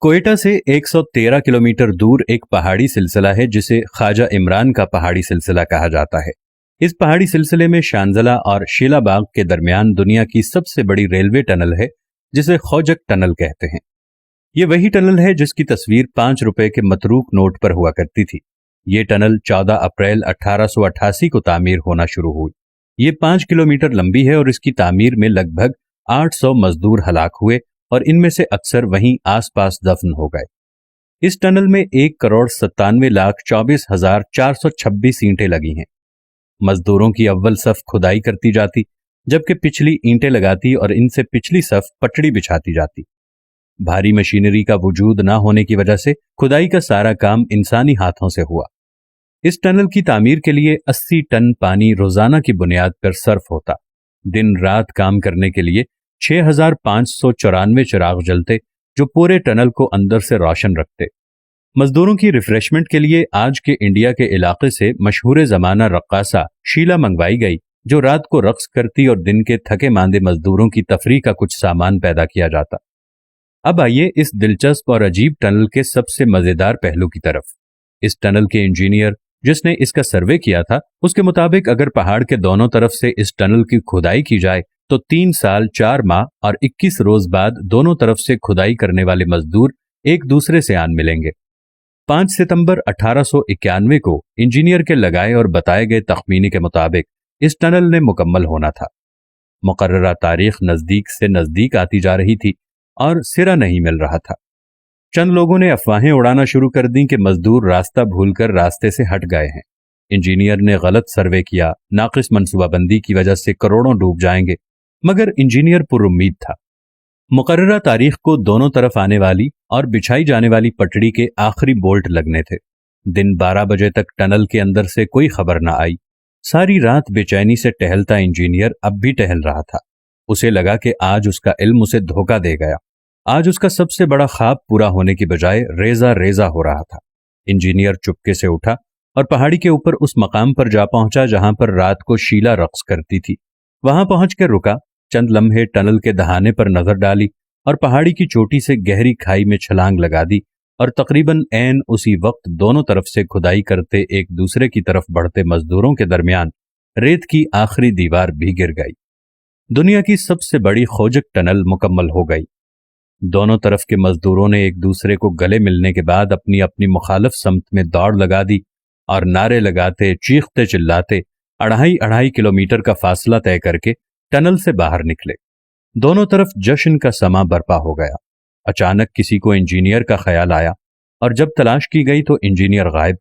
कोयटा से 113 किलोमीटर दूर एक पहाड़ी सिलसिला है जिसे ख्वाजा इमरान का पहाड़ी सिलसिला कहा जाता है। इस पहाड़ी सिलसिले में शांजला और शीलाबाग के दरमियान दुनिया की सबसे बड़ी रेलवे टनल है जिसे खौजक टनल कहते हैं। ये वही टनल है जिसकी तस्वीर 5 रुपए के मतरूक नोट पर हुआ करती थी। ये टनल 14 अप्रैल 1888 को तामीर होना शुरू हुई। ये 5 किलोमीटर लंबी है और इसकी तामीर में लगभग 800 मजदूर हलाक हुए और इनमें से अक्सर वहीं आसपास दफन हो गए। इस टनल में 1,97,24,426 ईंटें लगी हैं। मजदूरों की अव्वल सफ खुदाई करती जाती, जबकि पिछली ईंटें लगाती और इनसे पिछली सफ पटड़ी बिछाती जाती। भारी मशीनरी का वजूद न होने की वजह से खुदाई का सारा काम इंसानी हाथों से हुआ। इस टनल की तामीर के लिए 80 टन पानी रोजाना की बुनियाद पर सर्फ होता। दिन रात काम करने के लिए 6,594 चिराग जलते जो पूरे टनल को अंदर से रोशन रखते। मजदूरों की रिफ्रेशमेंट के लिए आज के इंडिया के इलाके से मशहूर जमाना रक्कासा शीला मंगवाई गई, जो रात को रक्स करती और दिन के थके मांदे मजदूरों की तफरीह का कुछ सामान पैदा किया जाता। अब आइए इस दिलचस्प और अजीब टनल के सबसे मजेदार पहलू की तरफ। इस टनल के इंजीनियर जिसने इसका सर्वे किया था, उसके मुताबिक अगर पहाड़ के दोनों तरफ से इस टनल की खुदाई की जाए तो 3 साल 4 माह और 21 रोज बाद दोनों तरफ से खुदाई करने वाले मजदूर एक दूसरे से आन मिलेंगे। 5 सितंबर 1891 को इंजीनियर के लगाए और बताए गए तखमीने के मुताबिक इस टनल ने मुकम्मल होना था। मुकर्ररा तारीख नजदीक से नजदीक आती जा रही थी और सिरा नहीं मिल रहा था। चंद लोगों ने अफवाहें उड़ाना शुरू कर दी कि मजदूर रास्ता भूलकर रास्ते से हट गए हैं। इंजीनियर ने गलत सर्वे किया, नाकिस मनसूबाबंदी की वजह से करोड़ों डूब जाएंगे, मगर इंजीनियर पुरुम्मीद था। मुकर्ररा तारीख को दोनों तरफ आने वाली और बिछाई जाने वाली पटड़ी के आखिरी बोल्ट लगने थे। दिन 12 बजे तक टनल के अंदर से कोई खबर न आई। सारी रात बेचैनी से टहलता इंजीनियर अब भी टहल रहा था। उसे लगा कि आज उसका इल्म उसे धोखा दे गया। आज उसका सबसे बड़ा ख्वाब पूरा होने की बजाय रेजा रेजा हो रहा था। इंजीनियर चुपके से उठा और पहाड़ी के ऊपर उस मकाम पर जा पहुंचा जहां पर रात को शीला रक्स करती थी। वहां पहुंचकर रुका, चंद लम्हे टनल के दहाने पर नजर डाली और पहाड़ी की चोटी से गहरी खाई में छलांग लगा दी और तकरीबन ऐन उसी वक्त दोनों तरफ से खुदाई करते एक दूसरे की तरफ बढ़ते मजदूरों के दरमियान रेत की आखिरी दीवार भी गिर गई। दुनिया की सबसे बड़ी खोजक टनल मुकम्मल हो गई। दोनों तरफ के मजदूरों ने एक दूसरे को गले मिलने के बाद अपनी अपनी मुखालिफ समत में दौड़ लगा दी और नारे लगाते चीखते चिल्लाते 2.5 किलोमीटर का फासला तय करके टनल से बाहर निकले। दोनों तरफ जश्न का समा बरपा हो गया। अचानक किसी को इंजीनियर का ख्याल आया और जब तलाश की गई तो इंजीनियर गायब।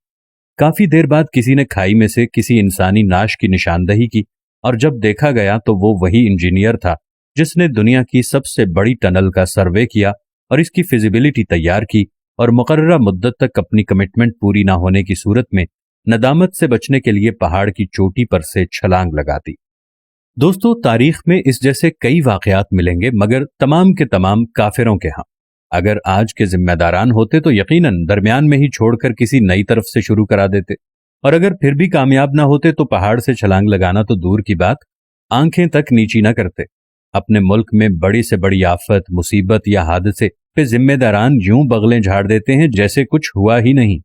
काफी देर बाद किसी ने खाई में से किसी इंसानी नाश की निशानदही की और जब देखा गया तो वो वही इंजीनियर था जिसने दुनिया की सबसे बड़ी टनल का सर्वे किया और इसकी फिजिबिलिटी तैयार की और मुकर्ररा मुद्दत तक अपनी कमिटमेंट पूरी ना होने की सूरत में नदामत से बचने के लिए पहाड़ की चोटी पर से छलांग लगा दी। दोस्तों, तारीख में इस जैसे कई वाकयात मिलेंगे, मगर तमाम के तमाम काफिरों के यहाँ। अगर आज के जिम्मेदारान होते तो यकीनन दरमियान में ही छोड़कर किसी नई तरफ से शुरू करा देते, और अगर फिर भी कामयाब ना होते तो पहाड़ से छलांग लगाना तो दूर की बात, आंखें तक नीची ना करते। अपने मुल्क में बड़ी से बड़ी आफत, मुसीबत या हादसे पे जिम्मेदारान यूं बगलें झाड़ देते हैं जैसे कुछ हुआ ही नहीं।